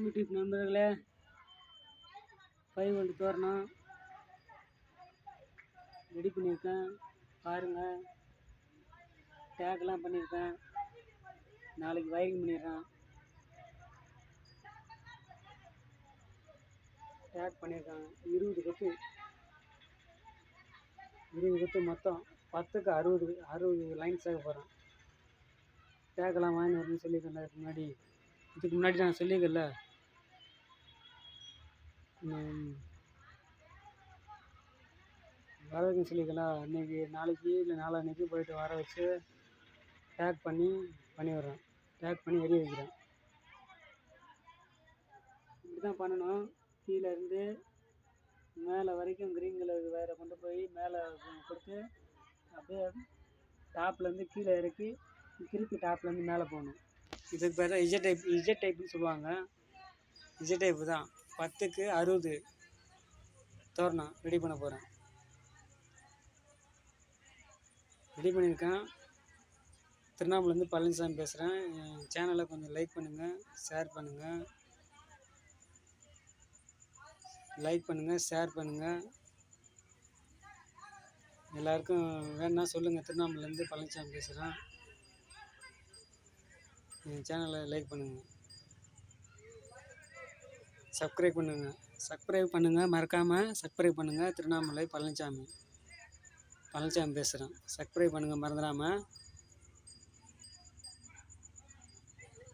YouTube நண்பர்களே, பைவண்டு தோரணம் ready பண்ணியிருக்கேன் பாருங்கள். டேக்லாம் பண்ணியிருக்கேன். நாளைக்கு வயரிங் பண்ணிடுறேன். டேக் பண்ணியிருக்காங்க 20 கொத்து மொத்தம் 10க்கு 60 லைன்ஸ் ஆக போகிறேன். டேக்கெல்லாம் வாங்கி வரணும்னு சொல்லியிருக்கேன். இதுக்கு முன்னாடி நான் சொல்லியிருக்கேன்ல. வர வைக்க சொல்லியிருக்கேன். அன்றைக்கி நாளைக்கு இல்லை நாளான்னைக்கு போயிட்டு வர வச்சு டேக் பண்ணி விட்றேன். டேக் பண்ணி எரிய வைக்கிறேன். இப்படி தான் பண்ணணும். கீழே இருந்து மேலே வரைக்கும் க்ரீன் கலர் வேறு கொண்டு போய் மேலே கொடுத்து அப்படியே டாப்லேருந்து கீழே இறக்கி திருப்பி டாப்லேருந்து மேலே போகணும். இதுக்கு பேர் தான் இஜட் டைப்புன்னு சொல்லுவாங்க. இஜட் டைப்பு தான். 10க்கு 60 தோரணம் ரெடி பண்ண போகிறேன். ரெடி பண்ணியிருக்கேன். திருவண்ணாமலேருந்து பழனிசாமி பேசுகிறேன். என் சேனலை கொஞ்சம் லைக் பண்ணுங்கள், ஷேர் பண்ணுங்கள். ஷேர் பண்ணுங்கள். எல்லாருக்கும் வேணுன்னா சொல்லுங்கள். திருவண்ணாமலேருந்து பழனிசாமி பேசுகிறேன். என் சேனலை லைக் பண்ணுங்கள், சப்ஸ்கிரைப் பண்ணுங்கள். மறக்காமல் சப்ஸ்கிரைப் பண்ணுங்கள். திருவண்ணாமலை பழனிசாமி பேசுகிறேன். சப்ஸ்கிரைப் பண்ணுங்கள் மறந்துடாமல்.